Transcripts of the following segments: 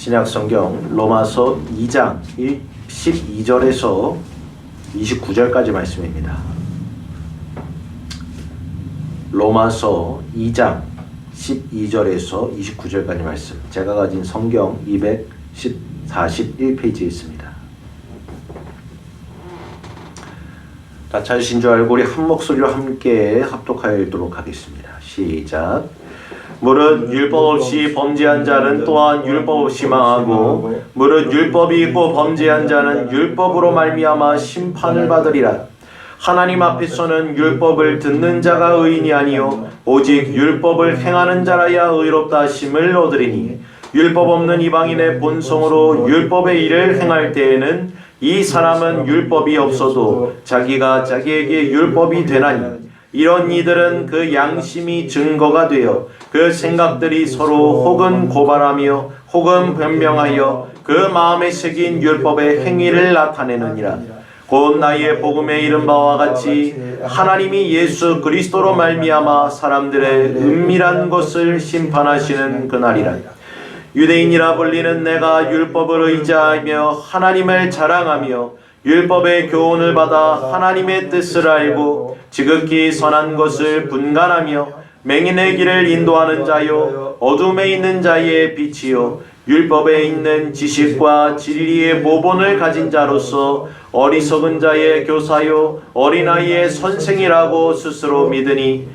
신약성경 로마서 2장 12절에서 29절까지 말씀입니다. 로마서 2장 12절에서 29절까지 말씀. 제가 가진 성경 241페이지에 있습니다. 다 찾으신 줄 알고 우리 한 목소리로 함께 합독하여 읽도록 하겠습니다. 시작. 무릇 율법 없이 범죄한 자는 또한 율법 없이 망하고 무릇 율법이 있고 범죄한 자는 율법으로 말미암아 심판을 받으리라. 하나님 앞에서는 율법을 듣는 자가 의인이 아니요 오직 율법을 행하는 자라야 의롭다 하심을 얻으리니 율법 없는 이방인의 본성으로 율법의 일을 행할 때에는 이 사람은 율법이 없어도 자기가 자기에게 율법이 되나니 이런 이들은 그 양심이 증거가 되어 그 생각들이 서로 혹은 고발하며 혹은 변명하여 그 마음에 새긴 율법의 행위를 나타내느니라. 곧 나의 복음에 이른 바와 같이 하나님이 예수 그리스도로 말미암아 사람들의 은밀한 것을 심판하시는 그날이라. 유대인이라 불리는 내가 율법을 의지하며 하나님을 자랑하며 율법의 교훈을 받아 하나님의 뜻을 알고 지극히 선한 것을 분간하며 맹인의 길을 인도하는 자요 어둠에 있는 자의 빛이요 율법에 있는 지식과 진리의 모본을 가진 자로서 어리석은 자의 교사요 어린아이의 선생이라고 스스로 믿으니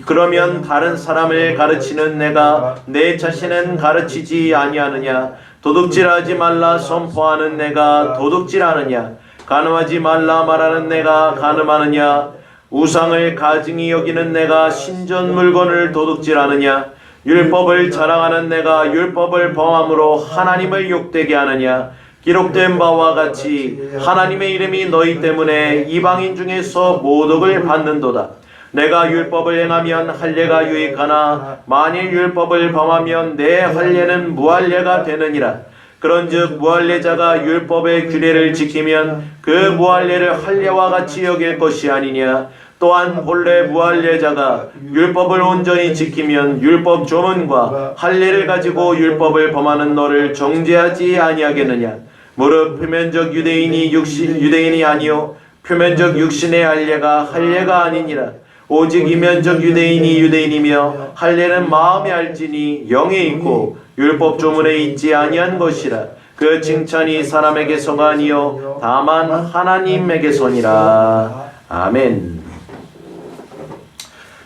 그러면 다른 사람을 가르치는 내가 내 자신은 가르치지 아니하느냐? 도둑질하지 말라 선포하는 내가 도둑질하느냐? 간음하지 말라 말하는 내가 간음하느냐? 우상을 가증히 여기는 내가 신전 물건을 도둑질하느냐? 율법을 자랑하는 내가 율법을 범함으로 하나님을 욕되게 하느냐? 기록된 바와 같이 하나님의 이름이 너희 때문에 이방인 중에서 모독을 받는도다. 내가 율법을 행하면 할례가 유익하나 만일 율법을 범하면 내 할례는 무할례가 되느니라. 그런즉 무할례자가 율법의 규례를 지키면 그 무할례를 할례와 같이 여길 것이 아니냐. 또한 본래 무할례자가 율법을 온전히 지키면 율법 조문과 할례를 가지고 율법을 범하는 너를 정죄하지 아니하겠느냐. 무릇 표면적 유대인이 아니요 표면적 육신의 할례가 할례가 아니니라. 오직 이면적 유대인이 유대인이며 할례는 마음에 알지니 영에 있고 율법 조문에 있지 아니한 것이라. 그 칭찬이 사람에게서가 아니요 다만 하나님에게서니라. 아멘.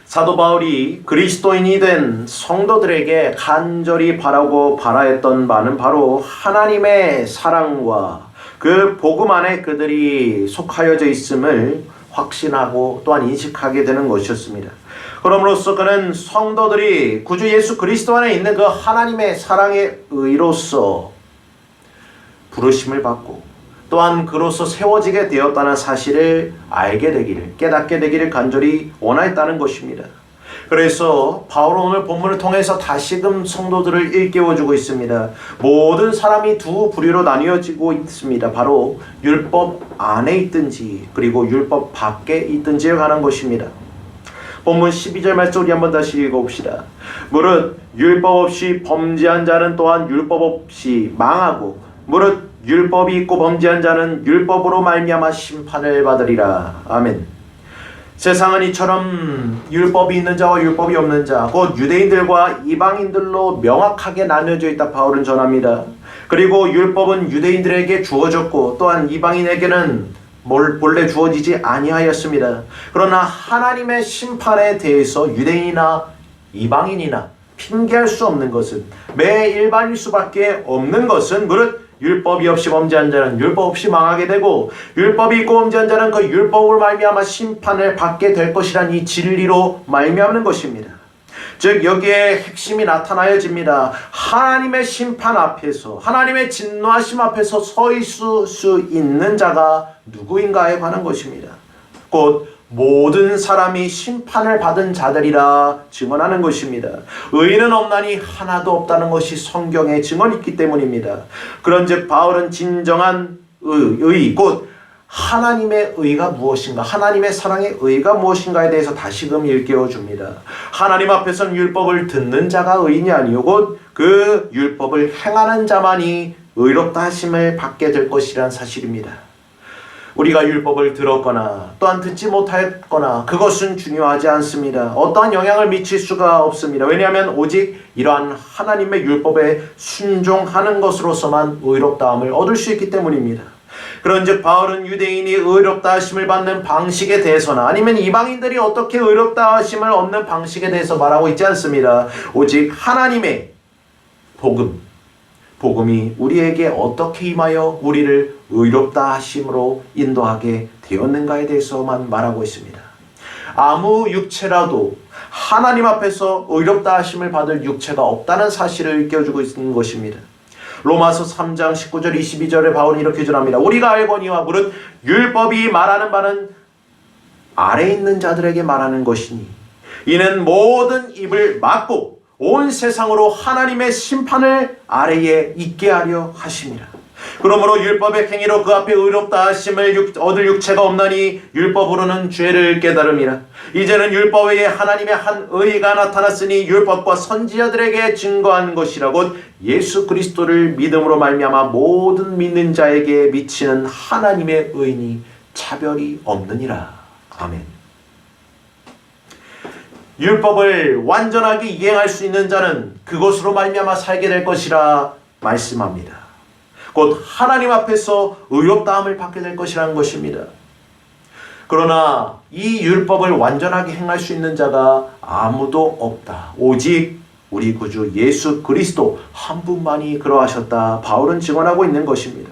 사도 바울이 그리스도인이 된 성도들에게 간절히 바라했던 바는 바로 하나님의 사랑과 그 복음 안에 그들이 속하여져 있음을 확신하고 또한 인식하게 되는 것이었습니다. 그럼으로써 그는 성도들이 구주 예수 그리스도 안에 있는 그 하나님의 사랑의 의로서 부르심을 받고 또한 그로서 세워지게 되었다는 사실을 알게 되기를, 깨닫게 되기를 간절히 원하였다는 것입니다. 그래서 바울은 오늘 본문을 통해서 다시금 성도들을 일깨워주고 있습니다. 모든 사람이 두 부류로 나뉘어지고 있습니다. 바로 율법 안에 있든지 그리고 율법 밖에 있든지에 관한 것입니다. 본문 12절 말씀 우리 한번 다시 읽어봅시다. 무릇 율법 없이 범죄한 자는 또한 율법 없이 망하고 무릇 율법이 있고 범죄한 자는 율법으로 말미암아 심판을 받으리라. 아멘. 세상은 이처럼 율법이 있는 자와 율법이 없는 자, 곧 유대인들과 이방인들로 명확하게 나뉘어져 있다 바울은 전합니다. 그리고 율법은 유대인들에게 주어졌고 또한 이방인에게는 본래 주어지지 아니하였습니다. 그러나 하나님의 심판에 대해서 유대인이나 이방인이나 핑계할 수 없는 것은, 매 일반일 수밖에 없는 것은 무릇 율법이 없이 범죄한 자는 율법 없이 망하게 되고 율법이 있고 범죄한 자는 그 율법으로 말미암아 심판을 받게 될 것이란 이 진리로 말미암는 것입니다. 즉 여기에 핵심이 나타나여집니다. 하나님의 심판 앞에서, 하나님의 진노하심 앞에서 서 있을 수 있는 자가 누구인가에 관한 것입니다. 곧 모든 사람이 심판을 받은 자들이라 증언하는 것입니다. 의인은 없나니 하나도 없다는 것이 성경에 증언이 있기 때문입니다. 그런즉 바울은 진정한 의, 곧 하나님의 의가 무엇인가, 하나님의 사랑의 의가 무엇인가에 대해서 다시금 일깨워 줍니다. 하나님 앞에서는 율법을 듣는 자가 의인이 아니요 곧 그 율법을 행하는 자만이 의롭다 하심을 받게 될 것이란 사실입니다. 우리가 율법을 들었거나 또한 듣지 못했거나 그것은 중요하지 않습니다. 어떠한 영향을 미칠 수가 없습니다. 왜냐하면 오직 이러한 하나님의 율법에 순종하는 것으로서만 의롭다함을 얻을 수 있기 때문입니다. 그런즉 바울은 유대인이 의롭다 하심을 받는 방식에 대해서나 아니면 이방인들이 어떻게 의롭다 하심을 얻는 방식에 대해서 말하고 있지 않습니다. 오직 하나님의 복음이 우리에게 어떻게 임하여 우리를 의롭다 하심으로 인도하게 되었는가에 대해서만 말하고 있습니다. 아무 육체라도 하나님 앞에서 의롭다 하심을 받을 육체가 없다는 사실을 일깨워주고 있는 것입니다. 로마서 3장 19절 22절에 바울은 이렇게 전합니다. 우리가 알거니와 무릇 율법이 말하는 바는 아래 있는 자들에게 말하는 것이니 이는 모든 입을 막고 온 세상으로 하나님의 심판을 아래에 있게 하려 하심이라. 그러므로 율법의 행위로 그 앞에 의롭다 하심을 얻을 육체가 없나니 율법으로는 죄를 깨달음이라. 이제는 율법 외에 하나님의 한 의가 나타났으니 율법과 선지자들에게 증거한 것이라고 예수 그리스도를 믿음으로 말미암아 모든 믿는 자에게 미치는 하나님의 의니 차별이 없느니라. 아멘. 율법을 완전하게 이행할 수 있는 자는 그것으로 말미암아 살게 될 것이라 말씀합니다. 곧 하나님 앞에서 의롭다함을 받게 될 것이라는 것입니다. 그러나 이 율법을 완전하게 행할 수 있는 자가 아무도 없다. 오직 우리 구주 예수 그리스도 한 분만이 그러하셨다. 바울은 증언하고 있는 것입니다.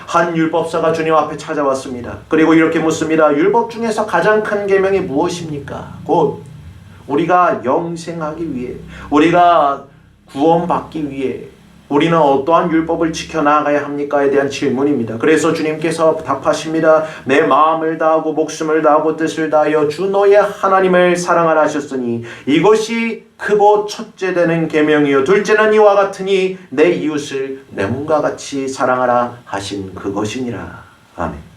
한 율법사가 주님 앞에 찾아왔습니다. 그리고 이렇게 묻습니다. 율법 중에서 가장 큰 계명이 무엇입니까? 곧 우리가 영생하기 위해, 우리가 구원받기 위해 우리는 어떠한 율법을 지켜나가야 합니까에 대한 질문입니다. 그래서 주님께서 답하십니다. 내 마음을 다하고 목숨을 다하고 뜻을 다하여 주 너의 하나님을 사랑하라 하셨으니 이것이 크고 첫째 되는 계명이요 둘째는 이와 같으니 내 이웃을 내 몸과 같이 사랑하라 하신 그것이니라. 아멘.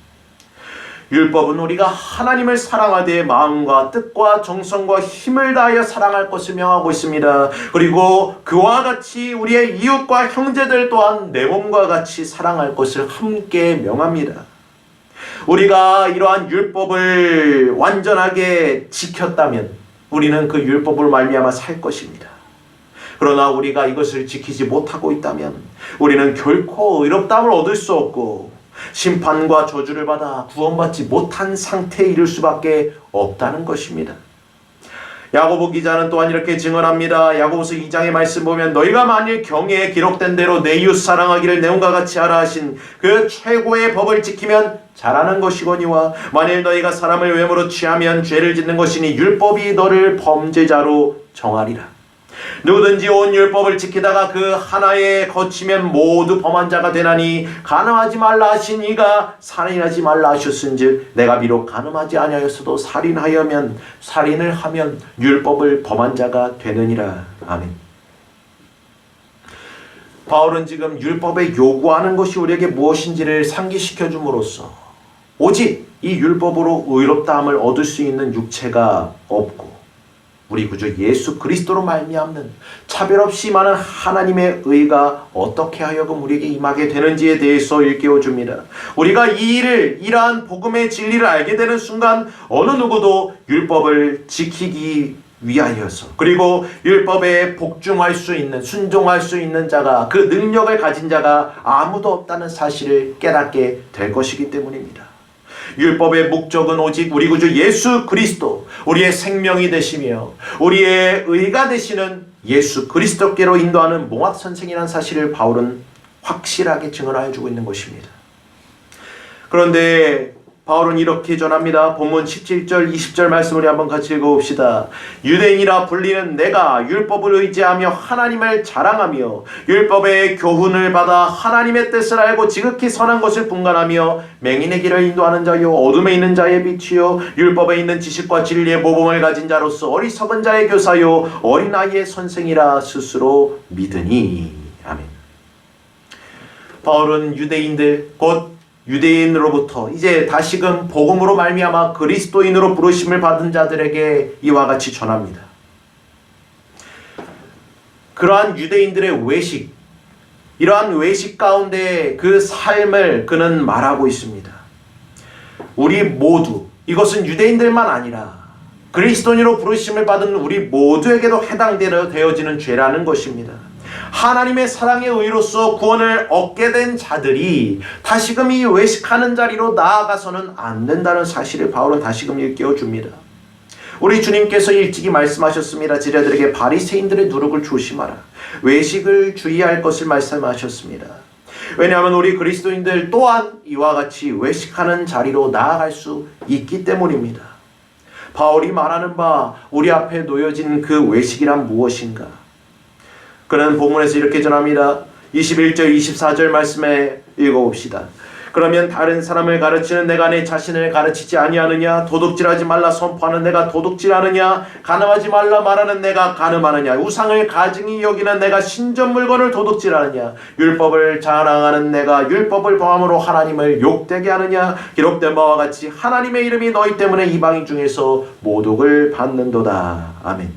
율법은 우리가 하나님을 사랑하되 마음과 뜻과 정성과 힘을 다하여 사랑할 것을 명하고 있습니다. 그리고 그와 같이 우리의 이웃과 형제들 또한 내 몸과 같이 사랑할 것을 함께 명합니다. 우리가 이러한 율법을 완전하게 지켰다면 우리는 그 율법을 말미암아 살 것입니다. 그러나 우리가 이것을 지키지 못하고 있다면 우리는 결코 의롭다함을 얻을 수 없고 심판과 저주를 받아 구원받지 못한 상태에 이를 수밖에 없다는 것입니다. 야고보 기자는 또한 이렇게 증언합니다. 야고보서 2장의 말씀 보면 너희가 만일 경애에 기록된 대로 내 이웃 사랑하기를 내 몸과 같이 하라 하신 그 최고의 법을 지키면 잘하는 것이거니와 만일 너희가 사람을 외모로 취하면 죄를 짓는 것이니 율법이 너를 범죄자로 정하리라. 누구든지 온 율법을 지키다가 그 하나에 거치면 모두 범한 자가 되나니 간음하지 말라 하신 이가 살인하지 말라 하셨은즉 내가 비록 간음하지 아니하였어도 살인을 하면 율법을 범한 자가 되느니라. 아멘. 바울은 지금 율법에 요구하는 것이 우리에게 무엇인지를 상기시켜 줌으로써 오직 이 율법으로 의롭다함을 얻을 수 있는 육체가 없고 우리 구주 예수 그리스도로 말미암는 차별 없이 많은 하나님의 의가 어떻게 하여금 우리에게 임하게 되는지에 대해서 일깨워줍니다. 우리가 이러한 복음의 진리를 알게 되는 순간 어느 누구도 율법을 지키기 위하여서 그리고 율법에 복종할 수 있는 순종할 수 있는 자가 그 능력을 가진 자가 아무도 없다는 사실을 깨닫게 될 것이기 때문입니다. 율법의 목적은 오직 우리 구주 예수 그리스도 우리의 생명이 되시며 우리의 의가 되시는 예수 그리스도께로 인도하는 몽학선생이라는 사실을 바울은 확실하게 증언하여 주고 있는 것입니다. 그런데 바울은 이렇게 전합니다. 본문 17절 20절 말씀을 한번 같이 읽어봅시다. 유대인이라 불리는 내가 율법을 의지하며 하나님을 자랑하며 율법의 교훈을 받아 하나님의 뜻을 알고 지극히 선한 것을 분간하며 맹인의 길을 인도하는 자요 어둠에 있는 자의 빛이요 율법에 있는 지식과 진리의 모범을 가진 자로서 어리석은 자의 교사요 어린아이의 선생이라 스스로 믿으니. 아멘. 바울은 유대인들 곧 유대인으로부터 이제 다시금 복음으로 말미암아 그리스도인으로 부르심을 받은 자들에게 이와 같이 전합니다. 그러한 유대인들의 외식, 이러한 외식 가운데 그 삶을 그는 말하고 있습니다. 우리 모두, 이것은 유대인들만 아니라 그리스도인으로 부르심을 받은 우리 모두에게도 해당되어지는 죄라는 것입니다. 하나님의 사랑의 의로서 구원을 얻게 된 자들이 다시금 이 외식하는 자리로 나아가서는 안 된다는 사실을 바울은 다시금 일깨워줍니다. 우리 주님께서 일찍이 말씀하셨습니다. 제자들에게 바리새인들의 누룩을 조심하라. 외식을 주의할 것을 말씀하셨습니다. 왜냐하면 우리 그리스도인들 또한 이와 같이 외식하는 자리로 나아갈 수 있기 때문입니다. 바울이 말하는 바 우리 앞에 놓여진 그 외식이란 무엇인가? 그는 본문에서 이렇게 전합니다. 21절 24절 말씀에 읽어봅시다. 그러면 다른 사람을 가르치는 내가 내 자신을 가르치지 아니하느냐? 도둑질하지 말라 선포하는 내가 도둑질하느냐? 간음하지 말라 말하는 내가 간음하느냐? 우상을 가증히 여기는 내가 신전 물건을 도둑질하느냐? 율법을 자랑하는 내가 율법을 범함으로 하나님을 욕되게 하느냐? 기록된 바와 같이 하나님의 이름이 너희 때문에 이방인 중에서 모독을 받는도다. 아멘.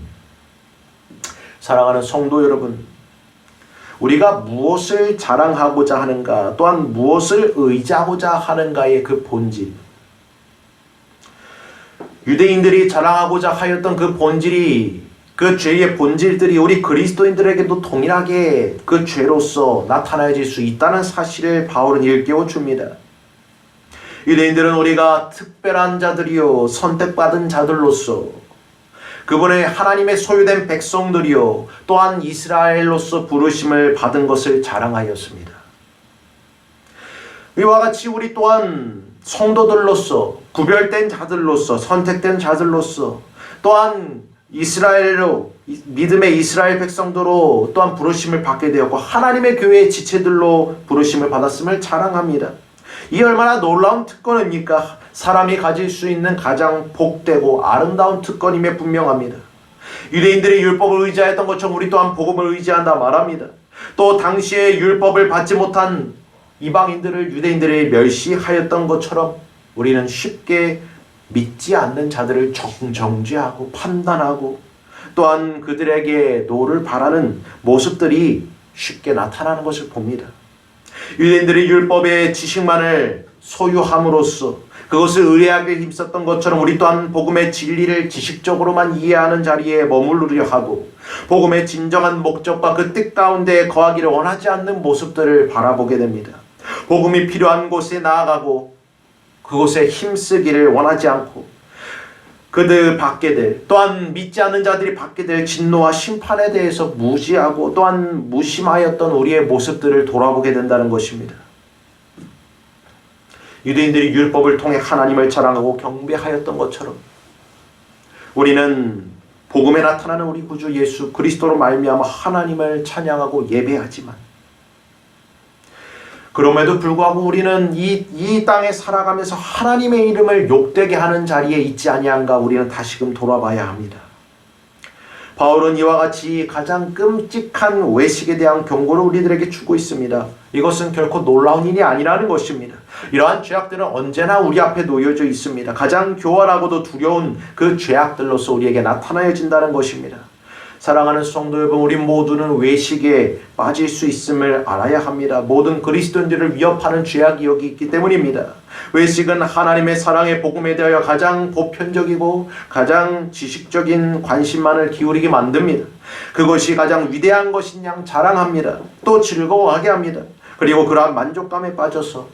사랑하는 성도 여러분, 우리가 무엇을 자랑하고자 하는가, 또한 무엇을 의지하고자 하는가의 그 본질, 유대인들이 자랑하고자 하였던 그 본질이, 그 죄의 본질들이 우리 그리스도인들에게도 동일하게 그 죄로서 나타나질 수 있다는 사실을 바울은 일깨워 줍니다. 유대인들은 우리가 특별한 자들이요 선택받은 자들로서 그분의 하나님의 소유된 백성들이요 또한 이스라엘로서 부르심을 받은 것을 자랑하였습니다. 이와 같이 우리 또한 성도들로서 구별된 자들로서 선택된 자들로서 또한 이스라엘로 믿음의 이스라엘 백성도로 또한 부르심을 받게 되었고 하나님의 교회의 지체들로 부르심을 받았음을 자랑합니다. 이 얼마나 놀라운 특권입니까? 사람이 가질 수 있는 가장 복되고 아름다운 특권임에 분명합니다. 유대인들이 율법을 의지하였던 것처럼 우리 또한 복음을 의지한다 말합니다. 또 당시에 율법을 받지 못한 이방인들을 유대인들이 멸시하였던 것처럼 우리는 쉽게 믿지 않는 자들을 정죄하고 판단하고 또한 그들에게 노를 바라는 모습들이 쉽게 나타나는 것을 봅니다. 유대인들이 율법의 지식만을 소유함으로써 그것을 의뢰하게 힘썼던 것처럼 우리 또한 복음의 진리를 지식적으로만 이해하는 자리에 머무르려 하고 복음의 진정한 목적과 그 뜻 가운데 거하기를 원하지 않는 모습들을 바라보게 됩니다. 복음이 필요한 곳에 나아가고 그곳에 힘쓰기를 원하지 않고 그들 받게 될 또한 믿지 않는 자들이 받게 될 진노와 심판에 대해서 무지하고 또한 무심하였던 우리의 모습들을 돌아보게 된다는 것입니다. 유대인들이 율법을 통해 하나님을 자랑하고 경배하였던 것처럼 우리는 복음에 나타나는 우리 구주 예수 그리스도로 말미암아 하나님을 찬양하고 예배하지만 그럼에도 불구하고 우리는 이 땅에 살아가면서 하나님의 이름을 욕되게 하는 자리에 있지 아니한가 우리는 다시금 돌아봐야 합니다. 바울은 이와 같이 가장 끔찍한 외식에 대한 경고를 우리들에게 주고 있습니다. 이것은 결코 놀라운 일이 아니라는 것입니다. 이러한 죄악들은 언제나 우리 앞에 놓여져 있습니다. 가장 교활하고도 두려운 그 죄악들로서 우리에게 나타나진다는 것입니다. 사랑하는 성도 여러분, 우리 모두는 외식에 빠질 수 있음을 알아야 합니다. 모든 그리스도인들을 위협하는 죄악이 여기 있기 때문입니다. 외식은 하나님의 사랑의 복음에 대하여 가장 보편적이고 가장 지식적인 관심만을 기울이게 만듭니다. 그것이 가장 위대한 것인 양 자랑합니다. 또 즐거워하게 합니다. 그리고 그러한 만족감에 빠져서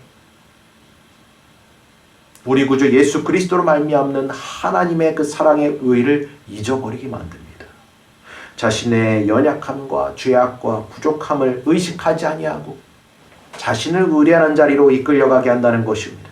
우리 구주 예수 그리스도로 말미암는 하나님의 그 사랑의 의를 잊어버리게 만듭니다. 자신의 연약함과 죄악과 부족함을 의식하지 아니하고 자신을 의뢰하는 자리로 이끌려가게 한다는 것입니다.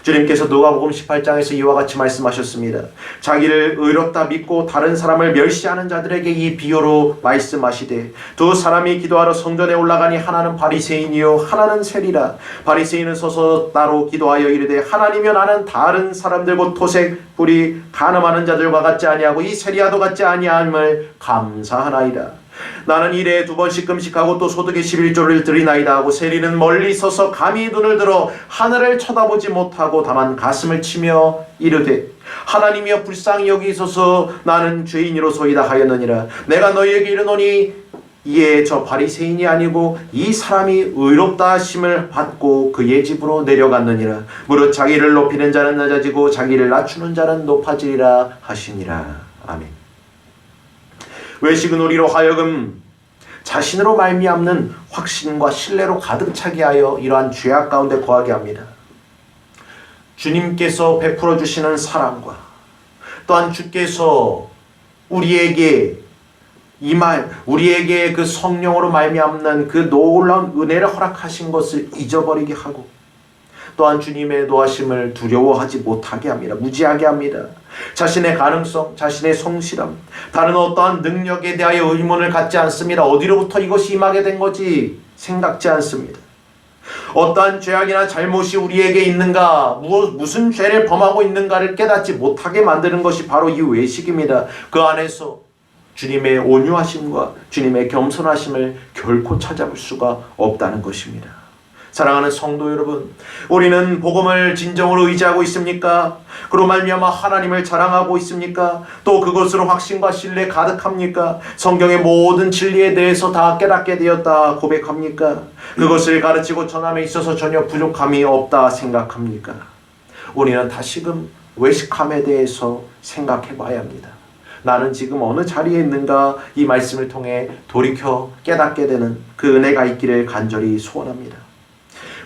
주님께서 누가복음 18장에서 이와 같이 말씀하셨습니다. 자기를 의롭다 믿고 다른 사람을 멸시하는 자들에게 이 비유로 말씀하시되 두 사람이 기도하러 성전에 올라가니 하나는 바리새인이요 하나는 세리라. 바리새인은 서서 따로 기도하여 이르되 하나님이여 나는 다른 사람들 곧 토색, 불의, 간음하는 자들과 같지 아니하고 이 세리와도 같지 아니함을 감사하나이다. 나는 일에 2번씩 금식하고 또 소득의 11조를 드리나이다 하고 세리는 멀리 서서 감히 눈을 들어 하늘을 쳐다보지 못하고 다만 가슴을 치며 이르되 하나님이여 불쌍히 여기소서 나는 죄인이로소이다 하였느니라. 내가 너희에게 이르노니 이에 저 바리새인이 아니고 이 사람이 의롭다 하심을 받고 그의 집으로 내려갔느니라. 무릇 자기를 높이는 자는 낮아지고 자기를 낮추는 자는 높아지리라 하시니라. 아멘. 외식은 우리로 하여금 자신으로 말미암는 확신과 신뢰로 가득 차게 하여 이러한 죄악 가운데 거하게 합니다. 주님께서 베풀어 주시는 사랑과 또한 주께서 우리에게 우리에게 그 성령으로 말미암는 그 놀라운 은혜를 허락하신 것을 잊어버리게 하고 또한 주님의 노하심을 두려워하지 못하게 합니다. 무지하게 합니다. 자신의 가능성, 자신의 성실함, 다른 어떠한 능력에 대하여 의문을 갖지 않습니다. 어디로부터 이것이 임하게 된 거지 생각지 않습니다. 어떠한 죄악이나 잘못이 우리에게 있는가, 무슨 죄를 범하고 있는가를 깨닫지 못하게 만드는 것이 바로 이 외식입니다. 그 안에서 주님의 온유하심과 주님의 겸손하심을 결코 찾아볼 수가 없다는 것입니다. 사랑하는 성도 여러분, 우리는 복음을 진정으로 의지하고 있습니까? 그로 말미암아 하나님을 자랑하고 있습니까? 또 그것으로 확신과 신뢰 가득합니까? 성경의 모든 진리에 대해서 다 깨닫게 되었다 고백합니까? 그것을 가르치고 전함에 있어서 전혀 부족함이 없다 생각합니까? 우리는 다시금 외식함에 대해서 생각해 봐야 합니다. 나는 지금 어느 자리에 있는가 이 말씀을 통해 돌이켜 깨닫게 되는 그 은혜가 있기를 간절히 소원합니다.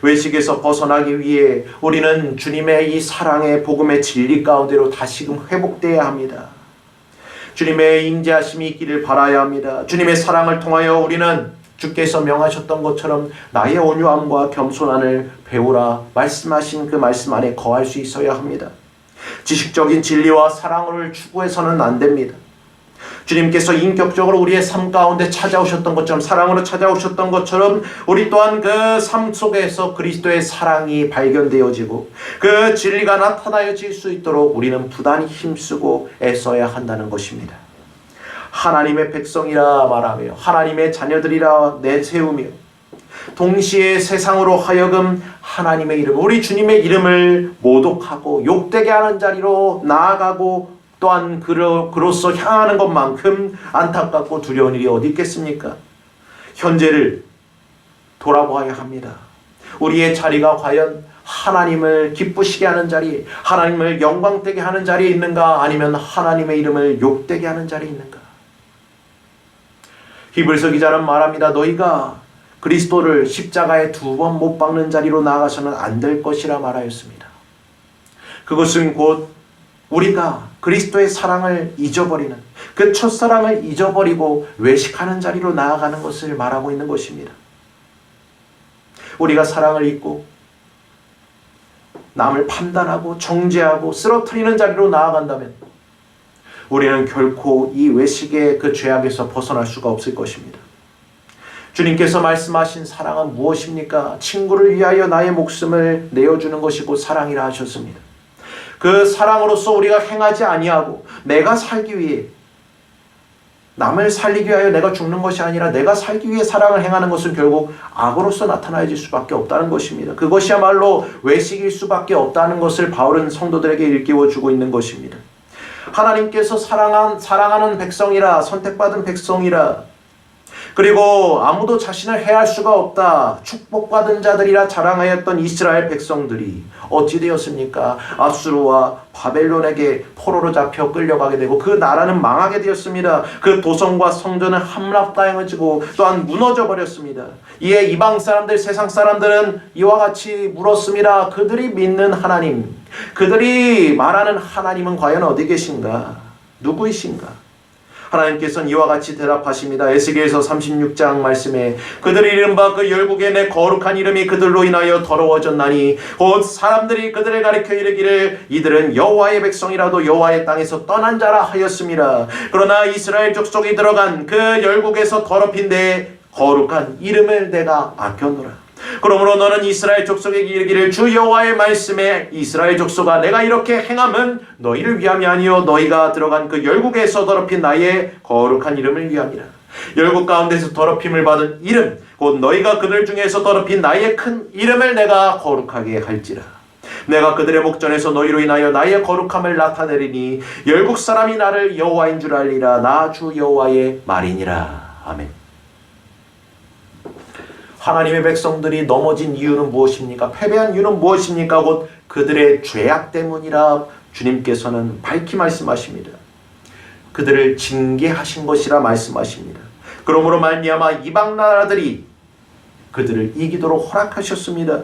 외식에서 벗어나기 위해 우리는 주님의 이 사랑의 복음의 진리 가운데로 다시금 회복되어야 합니다. 주님의 임재하심이 있기를 바라야 합니다. 주님의 사랑을 통하여 우리는 주께서 명하셨던 것처럼 나의 온유함과 겸손함을 배우라 말씀하신 그 말씀 안에 거할 수 있어야 합니다. 지식적인 진리와 사랑을 추구해서는 안 됩니다. 주님께서 인격적으로 우리의 삶 가운데 찾아오셨던 것처럼, 사랑으로 찾아오셨던 것처럼 우리 또한 그 삶 속에서 그리스도의 사랑이 발견되어지고 그 진리가 나타나질 수 있도록 우리는 부단히 힘쓰고 애써야 한다는 것입니다. 하나님의 백성이라 말하며 하나님의 자녀들이라 내세우며 동시에 세상으로 하여금 하나님의 이름, 우리 주님의 이름을 모독하고 욕되게 하는 자리로 나아가고 또한 그로서 향하는 것만큼 안타깝고 두려운 일이 어디 있겠습니까? 현재를 돌아보아야 합니다. 우리의 자리가 과연 하나님을 기쁘시게 하는 자리, 하나님을 영광되게 하는 자리에 있는가, 아니면 하나님의 이름을 욕되게 하는 자리에 있는가? 히브리서 기자는 말합니다. 너희가 그리스도를 십자가에 2번 못 박는 자리로 나아가서는 안 될 것이라 말하였습니다. 그것은 곧 우리가 그리스도의 사랑을 잊어버리는, 그 첫사랑을 잊어버리고 외식하는 자리로 나아가는 것을 말하고 있는 것입니다. 우리가 사랑을 잊고 남을 판단하고 정죄하고 쓰러뜨리는 자리로 나아간다면 우리는 결코 이 외식의 그 죄악에서 벗어날 수가 없을 것입니다. 주님께서 말씀하신 사랑은 무엇입니까? 친구를 위하여 나의 목숨을 내어주는 것이고 사랑이라 하셨습니다. 그 사랑으로서 우리가 행하지 아니하고 내가 살기 위해, 남을 살리기 위하여 내가 죽는 것이 아니라 내가 살기 위해 사랑을 행하는 것은 결국 악으로서 나타나질 수밖에 없다는 것입니다. 그것이야말로 외식일 수밖에 없다는 것을 바울은 성도들에게 일깨워주고 있는 것입니다. 하나님께서 사랑하는 백성이라, 선택받은 백성이라, 그리고 아무도 자신을 해할 수가 없다, 축복받은 자들이라 자랑하였던 이스라엘 백성들이 어찌 되었습니까? 아수르와 바벨론에게 포로로 잡혀 끌려가게 되고 그 나라는 망하게 되었습니다. 그 도성과 성전은 함락당해지고 또한 무너져 버렸습니다. 이에 이방 사람들, 세상 사람들은 이와 같이 물었습니다. 그들이 믿는 하나님, 그들이 말하는 하나님은 과연 어디 계신가? 누구이신가? 하나님께서는 이와 같이 대답하십니다. 에스겔서 36장 말씀에 그들이 이른바 그 열국의 내 거룩한 이름이 그들로 인하여 더러워졌나니 곧 사람들이 그들을 가리켜 이르기를 이들은 여호와의 백성이라도 여호와의 땅에서 떠난 자라 하였습니다. 그러나 이스라엘 족속이 들어간 그 열국에서 더럽힌 내 거룩한 이름을 내가 아꼈노라. 그러므로 너는 이스라엘 족속에게 이르기를 주 여호와의 말씀에 이스라엘 족속아 내가 이렇게 행함은 너희를 위함이 아니요 너희가 들어간 그 열국에서 더럽힌 나의 거룩한 이름을 위함이라. 열국 가운데서 더럽힘을 받은 이름 곧 너희가 그들 중에서 더럽힌 나의 큰 이름을 내가 거룩하게 할지라. 내가 그들의 목전에서 너희로 인하여 나의 거룩함을 나타내리니 열국 사람이 나를 여호와인 줄 알리라. 나 주 여호와의 말이니라. 아멘. 하나님의 백성들이 넘어진 이유는 무엇입니까? 패배한 이유는 무엇입니까? 곧 그들의 죄악 때문이라 주님께서는 밝히 말씀하십니다. 그들을 징계하신 것이라 말씀하십니다. 그러므로 말미암아 이방 나라들이 그들을 이기도록 허락하셨습니다.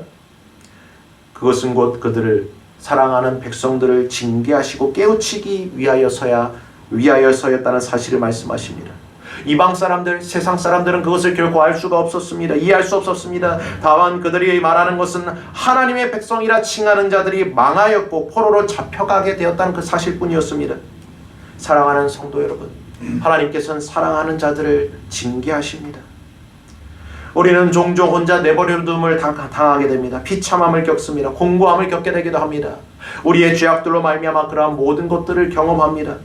그것은 곧 그들을 사랑하는 백성들을 징계하시고 깨우치기 위하여서였다는 사실을 말씀하십니다. 이방 사람들, 세상 사람들은 그것을 결코 알 수가 없었습니다. 이해할 수 없었습니다. 다만 그들이 말하는 것은 하나님의 백성이라 칭하는 자들이 망하였고 포로로 잡혀가게 되었다는 그 사실뿐이었습니다. 사랑하는 성도 여러분, 하나님께서는 사랑하는 자들을 징계하십니다. 우리는 종종 혼자 내버려둠을 당하게 됩니다. 비참함을 겪습니다. 공고함을 겪게 되기도 합니다. 우리의 죄악들로 말미암아 그러한 모든 것들을 경험합니다.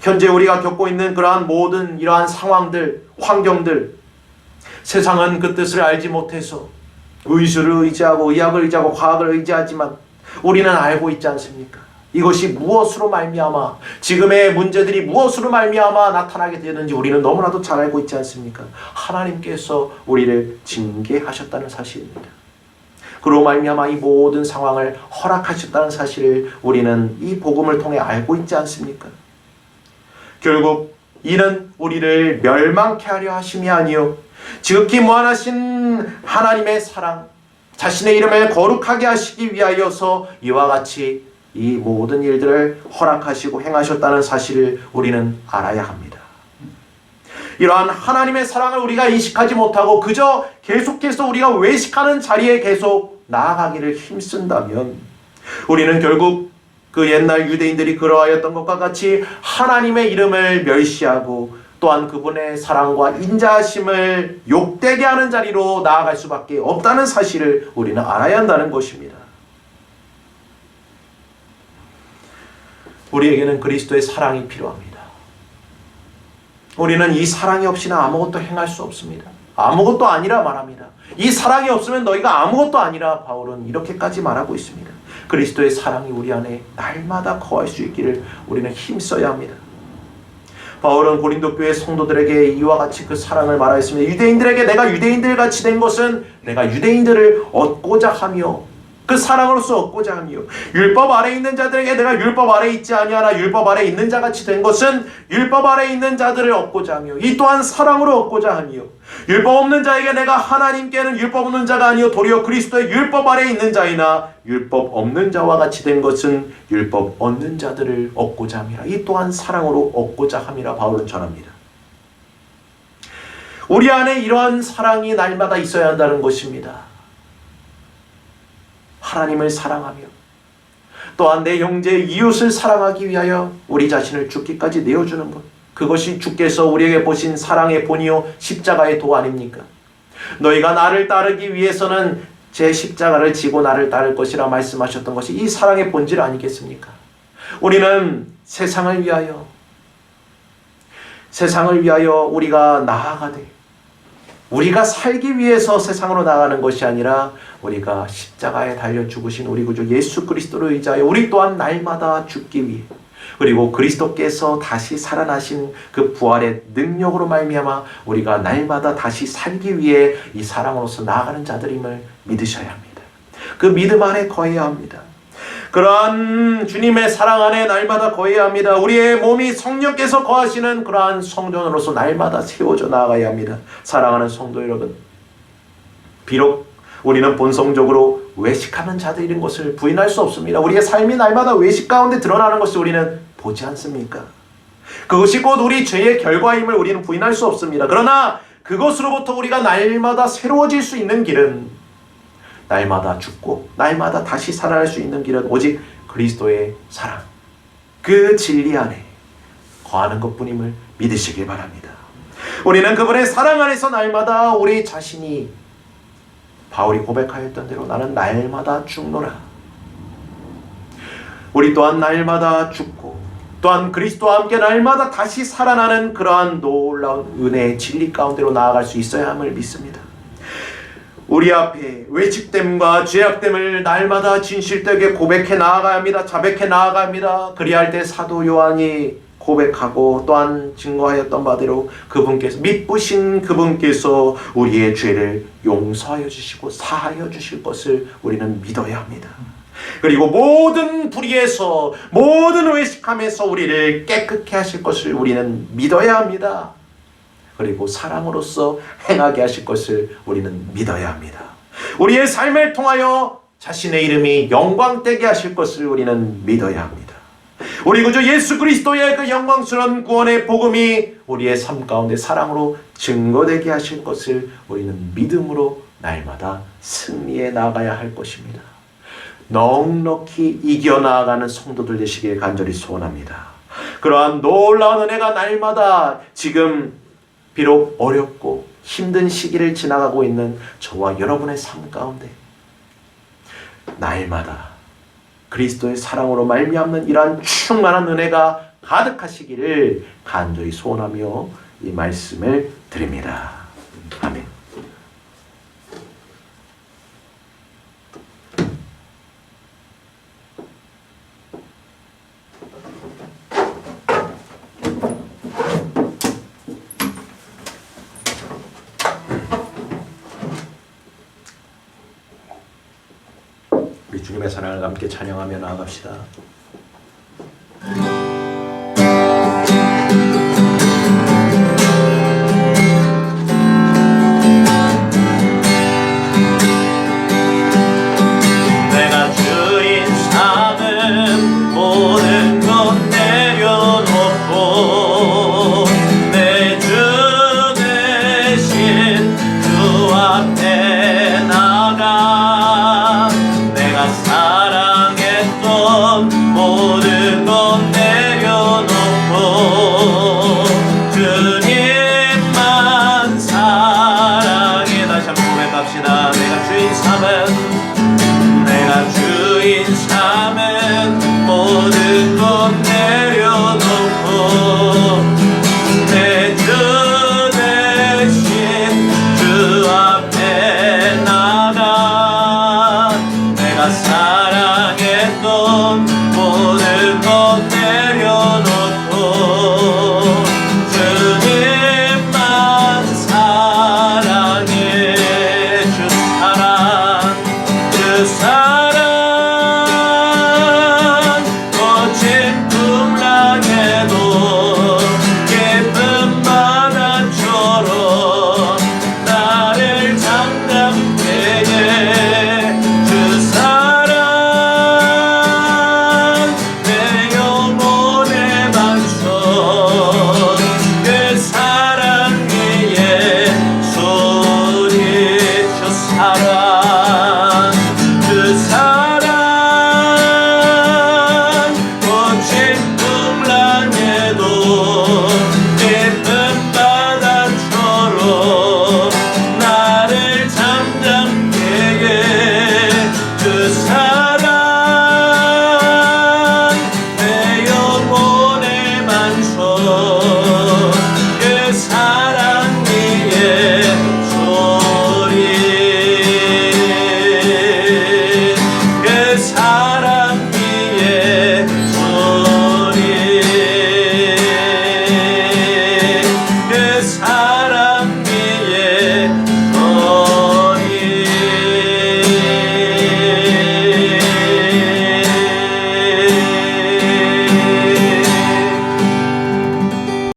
현재 우리가 겪고 있는 그러한 모든 이러한 상황들, 환경들, 세상은 그 뜻을 알지 못해서 의술을 의지하고 의학을 의지하고 과학을 의지하지만 우리는 알고 있지 않습니까? 이것이 무엇으로 말미암아, 지금의 문제들이 무엇으로 말미암아 나타나게 되는지 우리는 너무나도 잘 알고 있지 않습니까? 하나님께서 우리를 징계하셨다는 사실입니다. 그로 말미암아 이 모든 상황을 허락하셨다는 사실을 우리는 이 복음을 통해 알고 있지 않습니까? 결국 이는 우리를 멸망케 하려 하심이 아니요 지극히 무한하신 하나님의 사랑, 자신의 이름을 거룩하게 하시기 위하여서 이와 같이 이 모든 일들을 허락하시고 행하셨다는 사실을 우리는 알아야 합니다. 이러한 하나님의 사랑을 우리가 인식하지 못하고 그저 계속해서 우리가 외식하는 자리에 계속 나아가기를 힘쓴다면 우리는 결국 그 옛날 유대인들이 그러하였던 것과 같이 하나님의 이름을 멸시하고 또한 그분의 사랑과 인자하심을 욕되게 하는 자리로 나아갈 수밖에 없다는 사실을 우리는 알아야 한다는 것입니다. 우리에게는 그리스도의 사랑이 필요합니다. 우리는 이 사랑이 없이는 아무것도 행할 수 없습니다. 아무것도 아니라 말합니다. 이 사랑이 없으면 너희가 아무것도 아니라 바울은 이렇게까지 말하고 있습니다. 그리스도의 사랑이 우리 안에 날마다 거할 수 있기를 우리는 힘써야 합니다. 바울은 고린도 교회 성도들에게 이와 같이 그 사랑을 말하였습니다. 유대인들에게 내가 유대인들 같이 된 것은 내가 유대인들을 얻고자 하며 그 사랑으로서 얻고자 하며 율법 아래에 있는 자들에게 내가 율법 아래에 있지 아니하나 율법 아래에 있는 자같이 된 것은 율법 아래에 있는 자들을 얻고자 하며 이 또한 사랑으로 얻고자 하며 율법 없는 자에게 내가 하나님께는 율법 없는 자가 아니요 도리어 그리스도의 율법 아래에 있는 자이나 율법 없는 자와 같이 된 것은 율법 없는 자들을 얻고자 함이라. 이 또한 사랑으로 얻고자 함이라 바울은 전합니다. 우리 안에 이러한 사랑이 날마다 있어야 한다는 것입니다. 하나님을 사랑하며 또한 내 형제 이웃을 사랑하기 위하여 우리 자신을 죽기까지 내어주는 것, 그것이 주께서 우리에게 보신 사랑의 본이요 십자가의 도 아닙니까? 너희가 나를 따르기 위해서는 제 십자가를 지고 나를 따를 것이라 말씀하셨던 것이 이 사랑의 본질 아니겠습니까? 우리는 세상을 위하여 우리가 나아가되 우리가 살기 위해서 세상으로 나가는 것이 아니라 우리가 십자가에 달려 죽으신 우리 구주 예수 그리스도를 의지하여 우리 또한 날마다 죽기 위해 그리고 그리스도께서 다시 살아나신 그 부활의 능력으로 말미암아 우리가 날마다 다시 살기 위해 이 사랑으로서 나아가는 자들임을 믿으셔야 합니다. 그 믿음 안에 거해야 합니다. 그러한 주님의 사랑 안에 날마다 거해야 합니다. 우리의 몸이 성령께서 거하시는 그러한 성전으로서 날마다 세워져 나아가야 합니다. 사랑하는 성도 여러분, 비록 우리는 본성적으로 외식하는 자들인 것을 부인할 수 없습니다. 우리의 삶이 날마다 외식 가운데 드러나는 것을 우리는 보지 않습니까? 그것이 곧 우리 죄의 결과임을 우리는 부인할 수 없습니다. 그러나 그것으로부터 우리가 날마다 새로워질 수 있는 길은, 날마다 죽고 날마다 다시 살아날 수 있는 길은 오직 그리스도의 사랑, 그 진리 안에 거하는 것뿐임을 믿으시길 바랍니다. 우리는 그분의 사랑 안에서 날마다 우리 자신이 바울이 고백하였던 대로 나는 날마다 죽노라. 우리 또한 날마다 죽고 또한 그리스도와 함께 날마다 다시 살아나는 그러한 놀라운 은혜의 진리 가운데로 나아갈 수 있어야 함을 믿습니다. 우리 앞에 외식됨과 죄악됨을 날마다 진실되게 고백해 나아가야 합니다. 자백해 나아가야 합니다. 그리할 때 사도 요한이 고백하고 또한 증거하였던 바대로 그분께서 미쁘신 그분께서 우리의 죄를 용서하여 주시고 사하여 주실 것을 우리는 믿어야 합니다. 그리고 모든 불의에서 모든 외식함에서 우리를 깨끗게 하실 것을 우리는 믿어야 합니다. 그리고 사랑으로서 행하게 하실 것을 우리는 믿어야 합니다. 우리의 삶을 통하여 자신의 이름이 영광되게 하실 것을 우리는 믿어야 합니다. 우리 구주 예수 그리스도의 그 영광스러운 구원의 복음이 우리의 삶 가운데 사랑으로 증거되게 하실 것을 우리는 믿음으로 날마다 승리해 나가야 할 것입니다. 넉넉히 이겨나가는 성도들 되시길 간절히 소원합니다. 그러한 놀라운 은혜가 날마다 지금 비록 어렵고 힘든 시기를 지나가고 있는 저와 여러분의 삶 가운데 날마다 그리스도의 사랑으로 말미암는 이러한 충만한 은혜가 가득하시기를 간절히 소원하며 이 말씀을 드립니다. 아멘. 우리 주님의 사랑을 함께 찬양하며 나아갑시다. 내가 주인 삼은 모든 것 내려놓고 내 주 대신 주 앞에 나가 내가 사랑했던 모든 것 내려놓고 주님만 사랑해. 다시 한번 고백합시다. 내가 주인 삼은 모든 것 내려놓고 내 주 대신 주 앞에 나가 내가 사랑했던 모든 것 내려놓고 주님만 사랑해. 주 사랑 거친 풍랑에도 깊은 바다처럼 나를 장담되게 주 사랑 내 영혼의 반석 그 사랑 위에 소리쳐 사랑 그 사랑 거친 풍랑에도 깊은 바다처럼 나를 잠잠케 그 사랑 내 영혼의 반석 그 사랑 위에 소리 그 사랑 위에 소리 그 사랑